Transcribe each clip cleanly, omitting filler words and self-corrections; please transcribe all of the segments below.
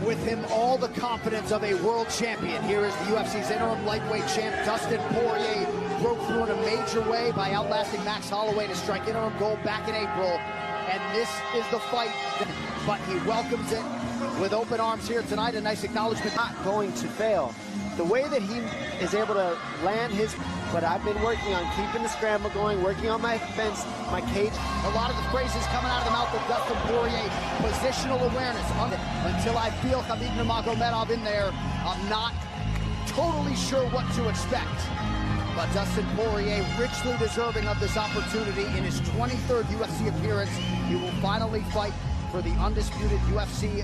with him all the confidence of a world champion. Here is the UFC's interim lightweight champ, Dastin Porье, broke through in a major way by outlasting Max Holloway to strike interim gold back in April. And this is the fight, but he welcomes it with open arms here tonight. A nice acknowledgement. Not going to fail. The way that he is able to land his, but I've been working on keeping the scramble going, working on my fence, my cage. A lot of the phrases coming out of the mouth of Dastin Porьe, positional awareness. Until I feel Habib Nurmagomedov in there, I'm not totally sure what to expect. But Dastin Porьe, richly deserving of this opportunity in his 23rd UFC appearance. He will finally fight for the undisputed UFC.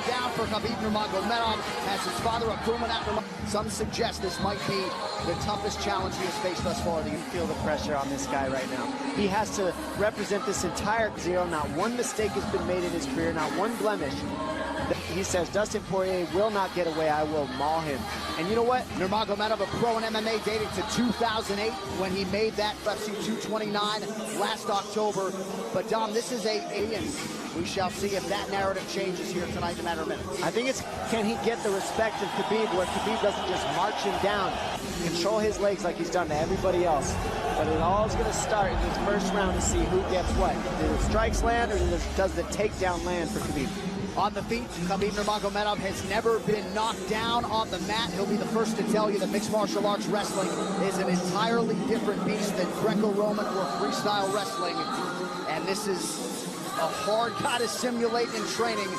Down for Habib Nurmagomedov as his father a crewman after. Some suggest this might be the toughest challenge he has faced thus far. You feel the pressure on this guy right now. He has to represent this entire zero. Not one mistake has been made in his career, not one blemish. He says, Dastin Porьe will not get away. I will maul him. And you know what? Nurmagomedov, a pro in MMA, dating to 2008 when he made that UFC 229 last October. But Dom, this is we shall see if that narrative changes here tonight in a matter of minutes. I think it's, can he get the respect of Khabib, where Khabib doesn't just march him down, control his legs like he's done to everybody else. But it all is going to start in this first round to see who gets what. Do the strikes land, or does the takedown land for Khabib? On the feet, Habib Nurmagomedov has never been knocked down on the mat. He'll be the first to tell you that mixed martial arts wrestling is an entirely different beast than Greco-Roman or freestyle wrestling. And this is a hard guy to simulate in training.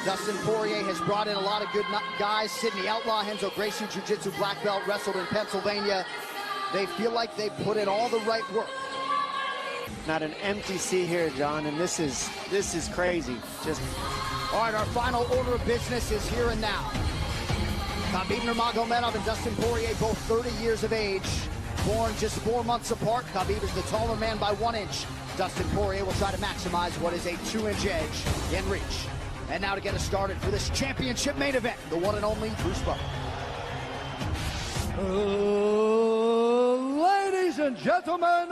Dastin Porьe has brought in a lot of good guys. Sydney Outlaw, Renzo Gracie, Jiu-Jitsu black belt, wrestled in Pennsylvania. They feel like they put in all the right work. Not an empty seat here, John, and this is crazy. Just all right, our final order of business is here and now. Habib Nurmagomedov and Dastin Porьe, both 30 years of age, born just 4 months apart. Habib is the taller man by 1 inch. Dastin Porьe will try to maximize what is a 2-inch edge in reach. And now to get us started for this championship main event, the one and only Bruce Buffer. Ladies and gentlemen,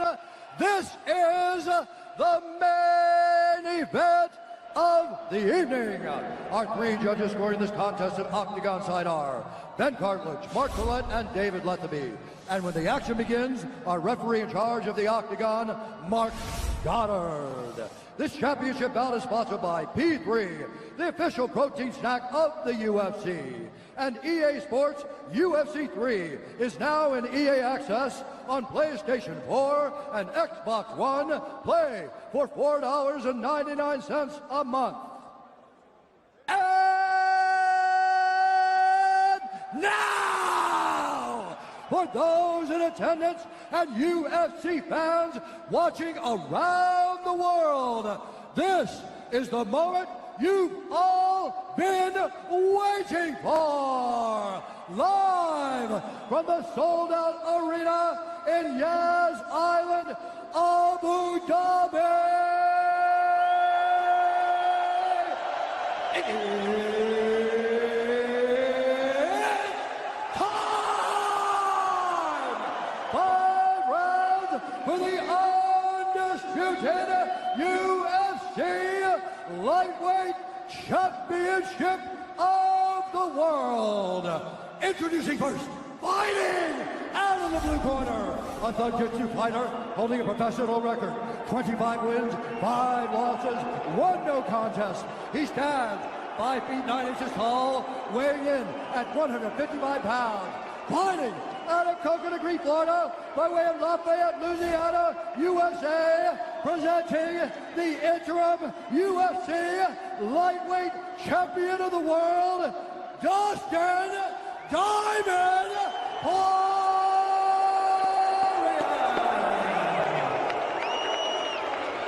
this is the main event of the evening. Our 3 judges scoring this contest at Octagon side are Ben Cartledge, Mark Collette, and David Lethaby. And when the action begins, our referee in charge of the Octagon, Mark Goddard. This championship bout is sponsored by P3, the official protein snack of the UFC. And EA Sports UFC 3 is now in EA Access on PlayStation 4 and Xbox One. Play for $4.99 a month. And now, for those in attendance and UFC fans watching around the world, this is the moment you've all been waiting for. Live from the sold-out arena in Yas Island, Abu Dhabi. It's time! 5 rounds for the undisputed UFC Lightweight Championship of the world. Introducing first, fighting out of the blue corner, a Jiu-Jitsu fighter holding a professional record, 25 wins, 5 losses, 1 no contest. He stands 5 feet 9 inches tall, weighing in at 155 pounds. Fighting out of Coconut Green, Florida, by way of Lafayette, Louisiana, USA, presenting the interim UFC Lightweight Champion of the World, Dastin Diamond Porьe.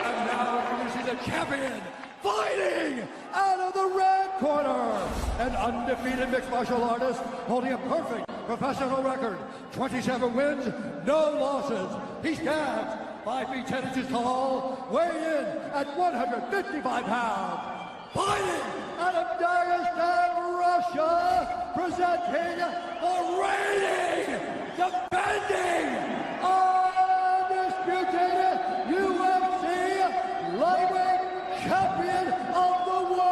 And now introducing the champion, fighting out of the red corner, an undefeated mixed martial artist holding a perfect Professional record, 27 wins, no losses. He stands 5 feet 10 inches tall, weighing in at 155 pounds. Fighting out of Dagestan, Russia, presenting the reigning, defending, undisputed UFC lightweight champion of the world,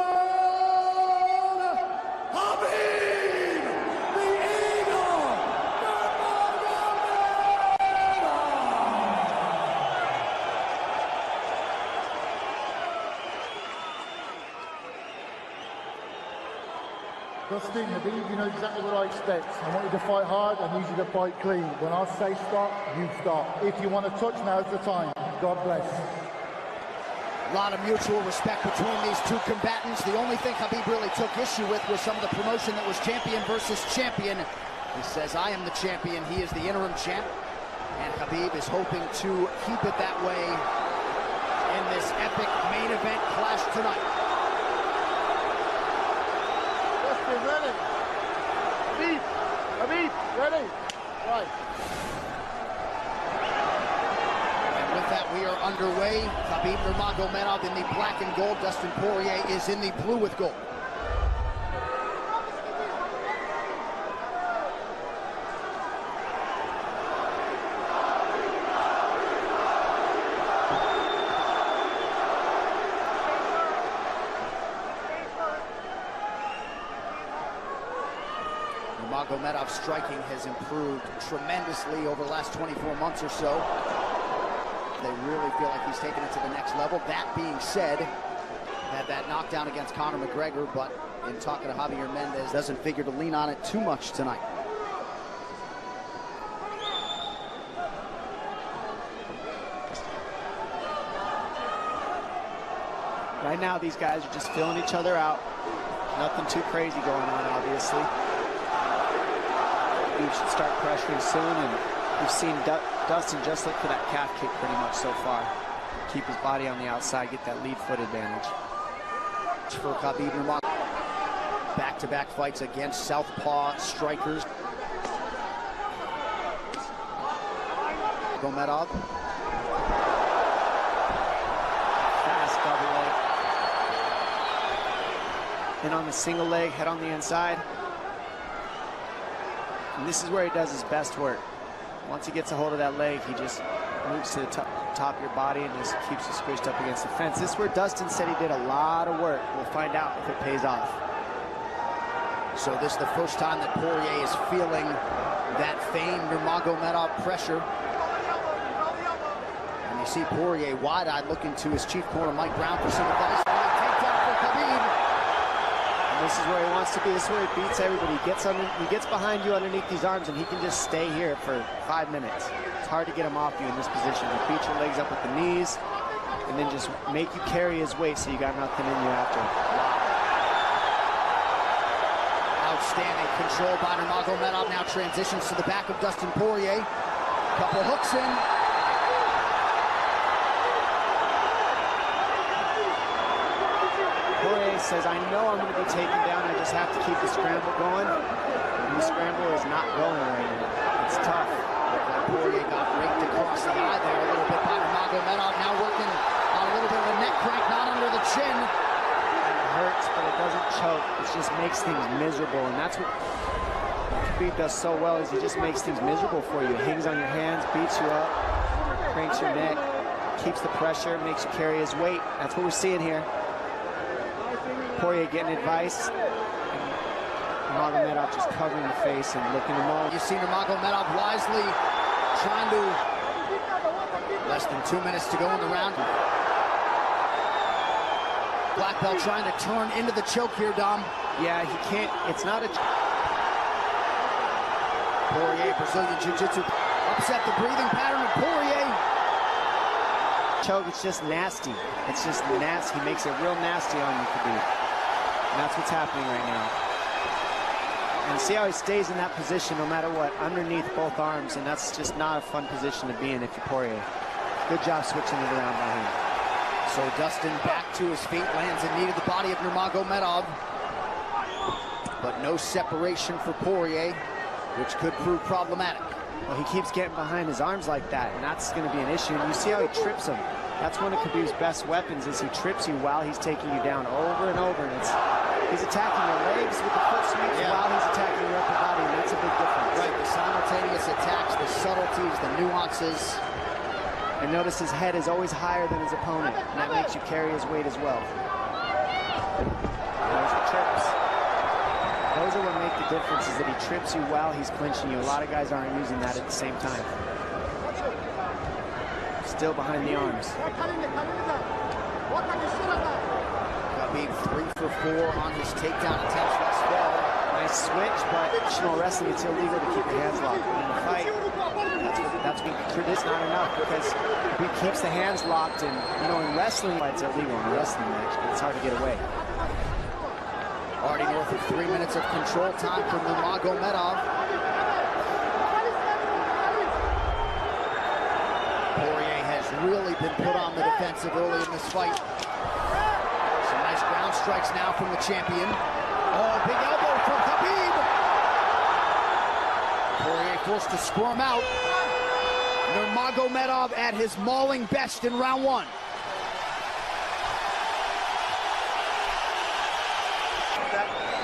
Hhabib the Eagle Nurmagomedov. Dustin, Hhabib, you know exactly what I expect. I want you to fight hard and need you to fight clean. When I say stop, you stop. If you want to touch, now's the time. God bless. A lot of mutual respect between these two combatants. The only thing Hhabib really took issue with was some of the promotion that was champion versus champion. He says, I am the champion, he is the interim champ. And Hhabib is hoping to keep it that way in this epic main event clash tonight. Dustin, ready? Hhabib, ready? Right. With that, we are underway. Hhabib Nurmagomedov in the black and gold. Dastин Porье is in the blue with gold. Nurmagomedov's striking has improved tremendously over the last 24 months or so. They really feel like he's taken it to the next level. That being said, had that knockdown against Conor McGregor, but in talking to Javier Mendez, doesn't figure to lean on it too much tonight. Right now, these guys are just filling each other out. Nothing too crazy going on, obviously. We should start pressuring soon, and we've seen Dustin just look for that calf kick pretty much so far. Keep his body on the outside, get that lead foot advantage. For Hhabib Nurmagomedov, back-to-back fights against southpaw strikers. Nurmagomedov. Fast double leg. And on the single leg, head on the inside. And this is where he does his best work. Once he gets a hold of that leg, he just moves to the top of your body and just keeps you squished up against the fence. This is where Dustin said he did a lot of work. We'll find out if it pays off. So this is the first time that Porьe is feeling that famed Nurmagomedov pressure. And you see Porьe wide-eyed looking to his chief corner, Mike Brown, for some advice. Takedown for Hhabib. And this is where he wants to be. This is where he beats everybody. He gets behind you underneath these arms, and he can just stay here for 5 minutes. It's hard to get him off you in this position. You beat your legs up with the knees, and then just make you carry his weight so you got nothing in you after. Outstanding control by Nurmagomedov. Now transitions to the back of Dastin Porьe. Couple hooks in. Porьe says, I know I'm going to be taken down. I just have to keep the scramble going. And the scramble is not going right now. It's tough. Porьe got raked across the eye there a little bit by Nurmagomedov. Now working on a little bit of a neck crank, not under the chin. It hurts, but it doesn't choke. It just makes things miserable, and that's what Hhabib does so well, is he just makes things miserable for you. Hangs on your hands, beats you up, cranks your neck, keeps the pressure, makes you carry his weight. That's what we're seeing here. Porьe getting advice, and Nurmagomedov just covering the face and looking him all. You see Nurmagomedov wisely trying to, less than 2 minutes to go in the round. Black belt trying to turn into the choke here, Dom. Yeah, he can't, it's not a... Porьe, Brazilian Jiu-Jitsu, upset the breathing pattern of Porьe. Choke, it's just nasty. It's just nasty. He makes it real nasty on you, Hhabib. And that's what's happening right now. And see how he stays in that position no matter what, underneath both arms, and that's just not a fun position to be in if you're Porьe. Good job switching it around by him. So Dustin back to his feet, lands a knee to the body of Nurmagomedov. But no separation for Porьe. which could prove problematic. Well, he keeps getting behind his arms like that, and that's going to be an issue. And you see how he trips him. That's one of Khabib's best weapons, is he trips you while he's taking you down over and over. And he's attacking your legs with the foot sweeps while he's attacking your upper body, and that's a big difference. Right, the simultaneous attacks, the subtleties, the nuances. And notice his head is always higher than his opponent, and that makes you carry his weight as well. There's the trips. Those are what make the difference, is that he trips you while he's clinching you. A lot of guys aren't using that at the same time. Still behind the arms. Khabib 3 for 4 on his takedown attempts thus far. Nice switch, but traditional wrestling, it's illegal to keep your hands locked. In a fight, it's not enough, because he keeps the hands locked, and you know, in wrestling, it's illegal in a wrestling match, but it's hard to get away. Already north of 3 minutes of control time for Nurmagomedov. Poirier has really been put on the defensive early in this fight. Some nice ground strikes now from the champion. Oh, big elbow from Khabib. Poirier forced to squirm out. Nurmagomedov at his mauling best in round 1.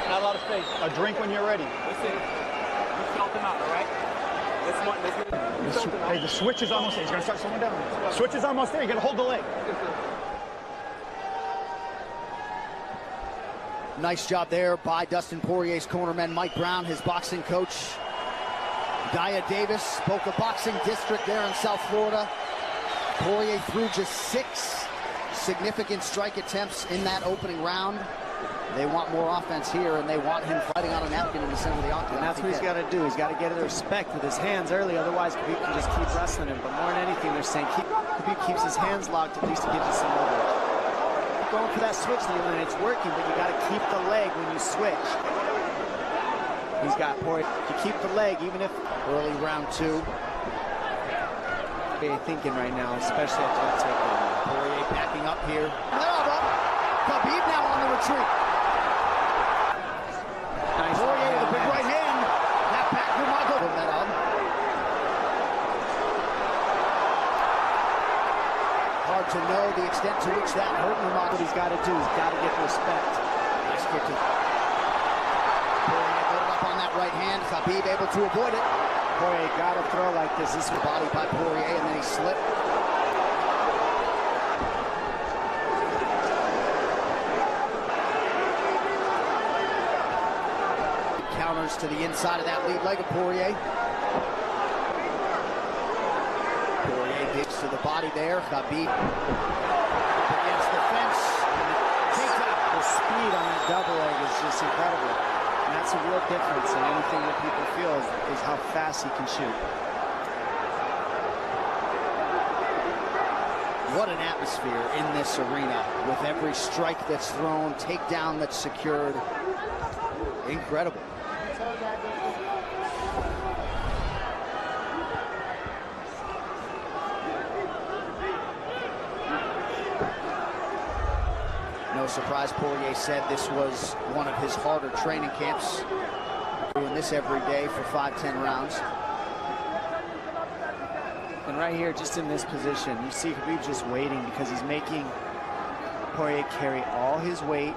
Not a lot of space. A drink when you're ready. Listen, you felt him out, all right? Hey, the switch is almost there. He's gonna start slowing down. Switch is almost there. You gotta hold the leg. Nice job there by Dustin Poirier's cornerman, Mike Brown, his boxing coach. Dia Davis, Boca Boxing District there in South Florida. Poirier threw just 6 significant strike attempts in that opening round. They want more offense here, and they want him fighting on a napkin in the center of the octagon. And that's what he's got to do. He's got to get the respect with his hands early, otherwise Khabib can just keep wrestling him. But more than anything, they're saying Khabib keeps his hands locked, at least it gives you some leverage. Going for that switch, and it's working, but you got to keep the leg when you switch. He's got Poirier to keep the leg, even if early round 2. They're thinking right now, especially after that takedown. Poirier backing up here. Khabib now on the retreat. Nice. Poirier with a big right hand. That back Nurmagomedov. Hard to know the extent to which that hurt Nurmagomedov. What he's got to do, he's got to get respect. Nice kick to Poirier built up on that right hand. Khabib able to avoid it. Poirier got to throw like this. This is body by Poirier, and then he slipped. Counters to the inside of that lead leg of Poirier. Poirier digs to the body there. Khabib against the fence. The speed on that double leg is just incredible. And that's a real difference in anything that people feel is how fast he can shoot. What an atmosphere in this arena with every strike that's thrown, takedown that's secured. Incredible. No surprise, Poirier said this was one of his harder training camps. Doing this every day for 5-10 rounds. And right here, just in this position, you see Khabib just waiting because he's making Poirier carry all his weight,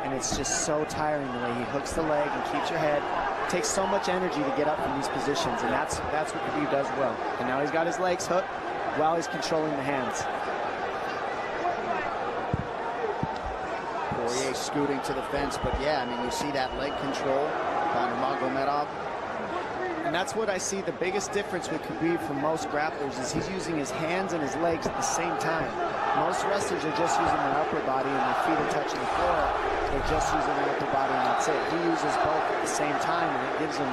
and it's just so tiring the way he hooks the leg and keeps your head. It takes so much energy to get up from these positions, and that's what Khabib does well. And now he's got his legs hooked while he's controlling the hands. Poirier scooting to the fence, but yeah, I mean, you see that leg control by Nurmagomedov. And that's what I see the biggest difference with Khabib from most grapplers is he's using his hands and his legs at the same time. Most wrestlers are just using their upper body and their feet are touching the floor. They're just using their upper body and that's it. He uses both at the same time, and it gives him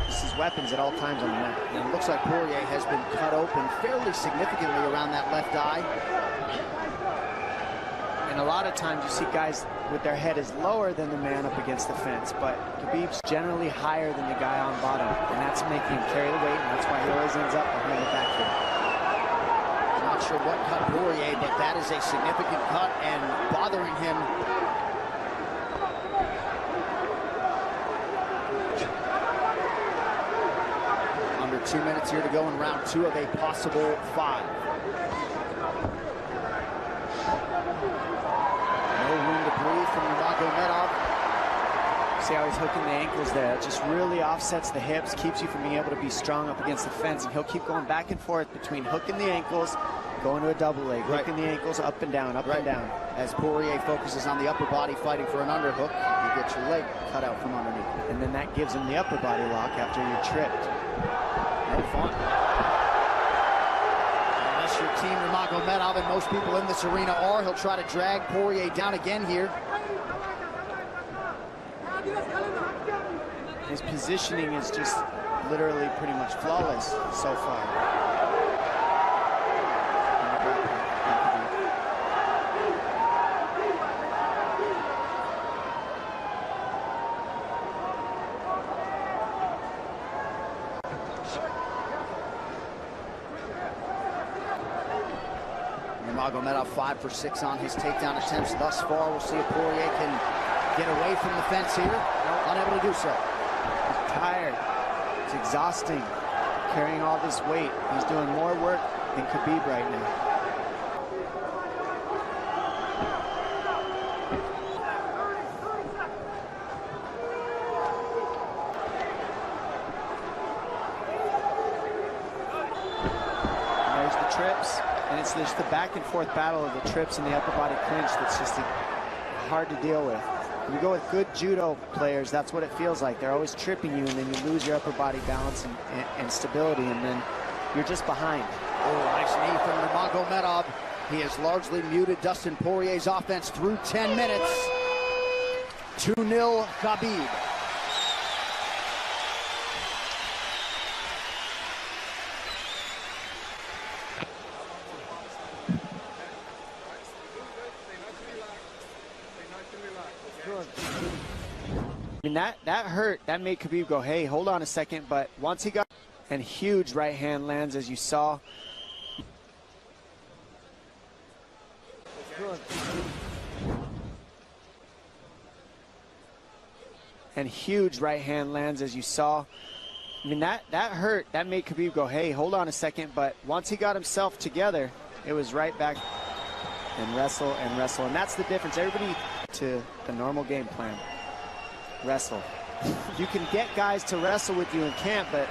his weapons at all times on the mat. And it looks like Poirier has been cut open fairly significantly around that left eye. And a lot of times you see guys with their head is lower than the man up against the fence, but Khabib's generally higher than the guy on bottom, and that's making him carry the weight, and that's why he always ends up behind the back here. Not sure what cut Poirier, but that is a significant cut and bothering him. 2 minutes here to go in round 2 of a possible 5. No room to breathe from Nurmagomedov. See how he's hooking the ankles there. It just really offsets the hips, keeps you from being able to be strong up against the fence. And he'll keep going back and forth between hooking the ankles, going to a double leg, hooking the ankles up and down, up and down. As Poirier focuses on the upper body fighting for an underhook, you get your leg cut out from underneath. And then that gives him the upper body lock after you're tripped. No fun. Unless you're Team Nurmagomedov, and most people in this arena are, he'll try to drag Poirier down again here. His positioning is just literally pretty much flawless so far. Nurmagomedov 5 for 6 on his takedown attempts thus far. We'll see if Poirier can get away from the fence here. Unable to do so. He's tired. It's exhausting carrying all this weight. He's doing more work than Khabib right now. And there's the trips, and it's just the back and forth battle of the trips and the upper body clinch that's just hard to deal with. When you go with good judo players, that's what it feels like. They're always tripping you, and then you lose your upper body balance and stability, and then you're just behind. Oh, nice knee from Nurmagomedov. He has largely muted Dustin Poirier's offense through 10 minutes. 2-0 Khabib. I mean, that hurt. That made Khabib go, hey, hold on a second. But once he got, and huge right hand lands, as you saw. And huge right hand lands, as you saw. I mean, that hurt. That made Khabib go, hey, hold on a second. But once he got himself together, it was right back and wrestle and wrestle. And that's the difference. Everybody to the normal game plan. Wrestle. You can get guys to wrestle with you in camp, but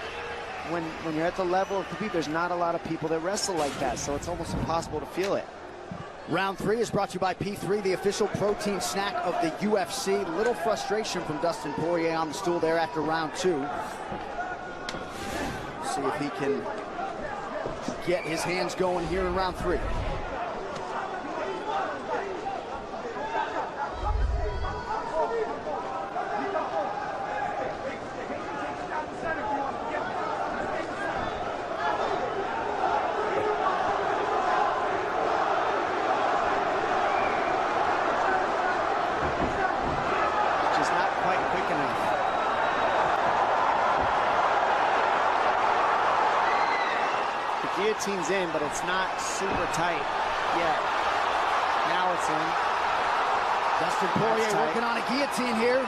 when you're at the level of Khabib, there's not a lot of people that wrestle like that, so it's almost impossible to feel it. Round 3 is brought to you by P3, the official protein snack of the UFC. Little frustration from Dustin Poirier on the stool there after round 2. See if he can get his hands going here in round 3. Guillotine's in, but it's not super tight yet. Now it's in. Dustin Poirier working on a guillotine here.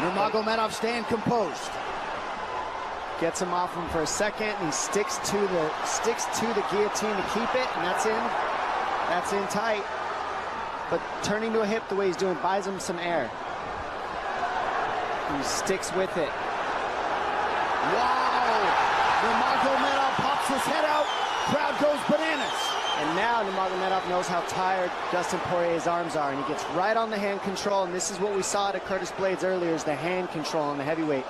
Nurmagomedov staying composed. Gets him off him for a second, and he sticks to the guillotine to keep it, and that's in. That's in tight. But turning to a hip the way he's doing buys him some air. He sticks with it. Wow! Nurmagomedov pops his head out. Crowd goes bananas. And now Nurmagomedov knows how tired Dustin Poirier's arms are, and he gets right on the hand control, and this is what we saw at Curtis Blaydes earlier, is the hand control on the heavyweight.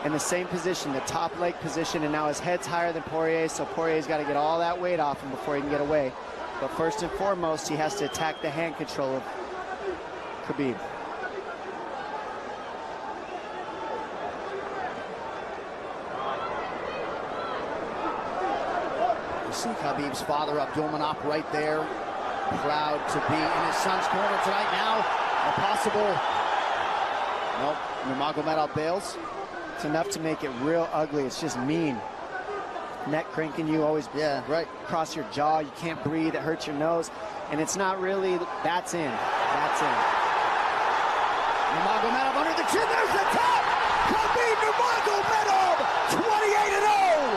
In the same position, the top leg position, and now his head's higher than Poirier's, so Poirier's got to get all that weight off him before he can get away. But first and foremost, he has to attack the hand control of Khabib. You see Khabib's father, Abdulmanap, right there. Proud to be in his son's corner tonight. Now, a possible... Nope, Nurmagomedov bails. It's enough to make it real ugly. It's just mean. Neck cranking you, always across your jaw. You can't breathe. It hurts your nose. And it's not really, that's in. That's in. Nurmagomedov under the chin. There's the top. Khabib Nurmagomedov, 28-0.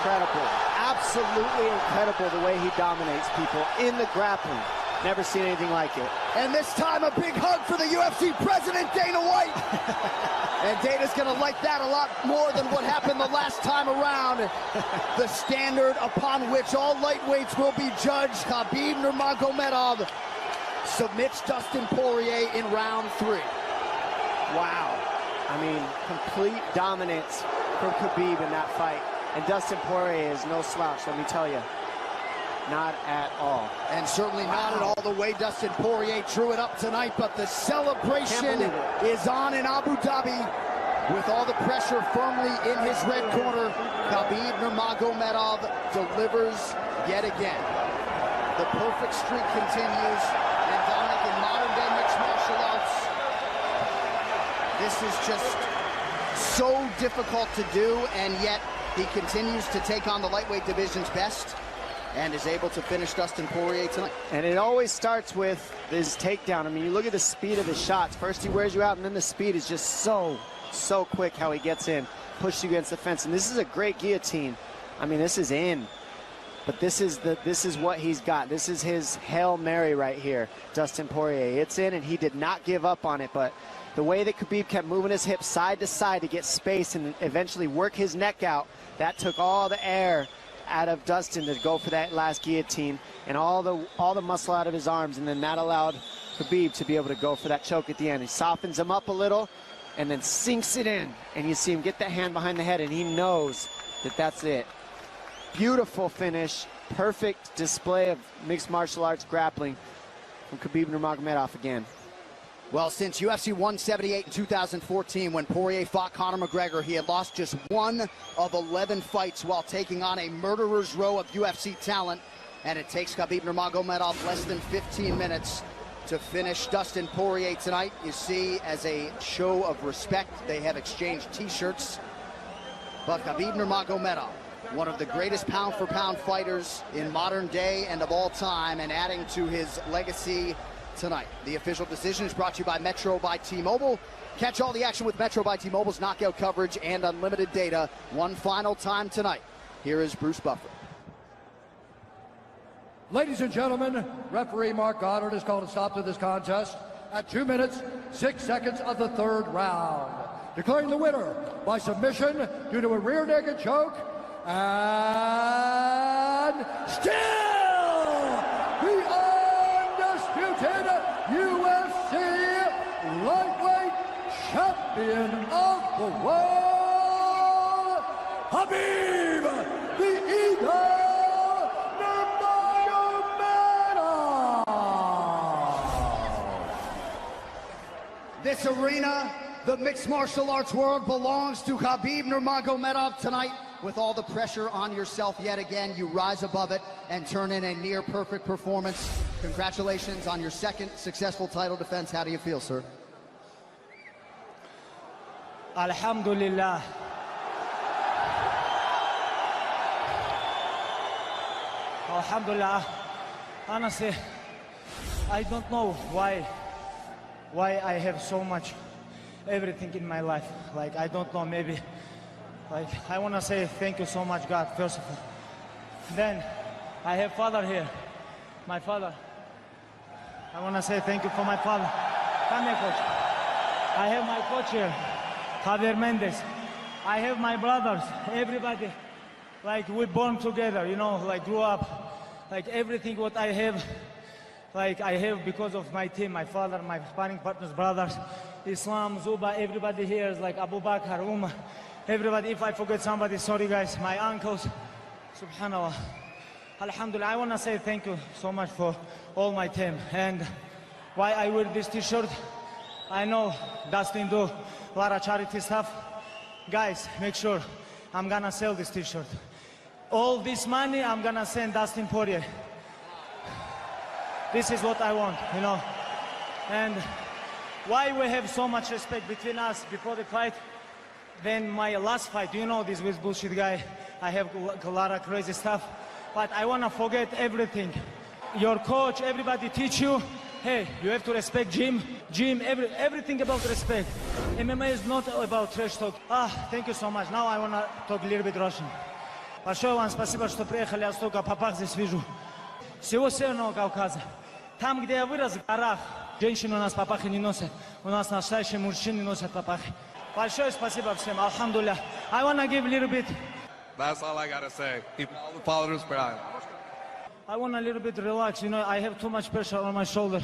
incredible. Absolutely incredible the way he dominates people in the grappling. Never seen anything like it. And this time, a big hug for the UFC president, Dana White. And Dana's going to like that a lot more than what happened the last time around. The standard upon which all lightweights will be judged. Habib Nurmagomedov submits Dastin Porье in round 3. Wow. I mean, complete dominance from Khabib in that fight. And Dastin Porьe is no slouch, let me tell you. Not at all. And certainly not at all the way Dastin Porьe drew it up tonight, but the celebration is on in Abu Dhabi with all the pressure firmly in his red corner. Habib Nurmagomedov delivers yet again. The perfect streak continues, and Dominic, in modern-day mixed martial arts, this is just so difficult to do, and yet he continues to take on the lightweight division's best and is able to finish Dastin Porьe tonight. And it always starts with his takedown. I mean, you look at the speed of his shots. First he wears you out, and then the speed is just so quick how he gets in, pushes you against the fence. And this is a great guillotine. I mean, this is in. But this is what he's got. This is his Hail Mary right here, Dastin Porьe. It's in, and he did not give up on it. But the way that Khabib kept moving his hips side to side to get space and eventually work his neck out, that took all the air out of Dustin to go for that last guillotine, and all the muscle out of his arms, and then that allowed Khabib to be able to go for that choke at the end. He softens him up a little and then sinks it in, and you see him get that hand behind the head, and he knows that that's it. Beautiful finish, perfect display of mixed martial arts grappling from Khabib Nurmagomedov again. Well, since UFC 178 in 2014, when Porьe fought Conor McGregor, he had lost just 1 of 11 fights while taking on a murderer's row of UFC talent. And it takes Habib Nurmagomedov less than 15 minutes to finish Dastin Porьe tonight. You see, as a show of respect, they have exchanged T-shirts. But Habib Nurmagomedov, one of the greatest pound-for-pound fighters in modern day and of all time, and adding to his legacy tonight. The official decision is brought to you by Metro by T-Mobile. Catch all the action with Metro by T-Mobile's knockout coverage and unlimited data one final time tonight. Here is Bruce Buffer. Ladies and gentlemen, referee Mark Goddard has called a stop to this contest at 2 minutes, 6 seconds of the 3rd round. Declaring the winner by submission due to a rear naked choke, and still the undisputed UFC lightweight champion of the world, Habib the Eagle Nurmagomedov. This arena, the mixed martial arts world, belongs to Habib Nurmagomedov tonight. With all the pressure on yourself yet again, you rise above it and turn in a near-perfect performance. Congratulations on your 2nd successful title defense. How do you feel, sir? Alhamdulillah. Alhamdulillah. Honestly, I don't know why I have so much everything in my life. Like, I don't know, maybe. Like, I want to say thank you so much, God, first of all. Then, I have father here, my father. I want to say thank you for my father. Come here, coach. I have my coach here, Javier Mendez. I have my brothers, everybody. Like, we born together, you know, like, grew up. Like, everything what I have, like, I have because of my team, my father, my sparring partners, brothers, Islam, Zuba, everybody here is like Abu Bakr, Umar. Everybody, if I forget somebody, sorry guys, my uncles, subhanallah. Alhamdulillah, I want to say thank you so much for all my team. And why I wear this t-shirt, I know Dustin do a lot of charity stuff. Guys, make sure I'm gonna sell this t-shirt. All this money, I'm gonna send Dastin Porье. This is what I want, you know. And why we have so much respect between us before the fight. Then my last fight, you know this with bullshit guy, I have a lot of crazy stuff, but I want to forget everything. Your coach, everybody teach you, hey, you have to respect gym, everything about respect. MMA is not about trash talk. Thank you so much. Now I want to talk a little bit Russian. Большое вам спасибо, что приехали. Я столько папах здесь вижу. Всего Северного Кавказа. Там, где я вырос, в горах, женщины у нас папахи не носят. У нас настоящие мужчины носят папахи. Большое спасибо всем. Алхамдулillah. I want to give a little bit. That's all I gotta say. Keep all the followers proud. I want a little bit relax. You know, I have too much pressure on my shoulder.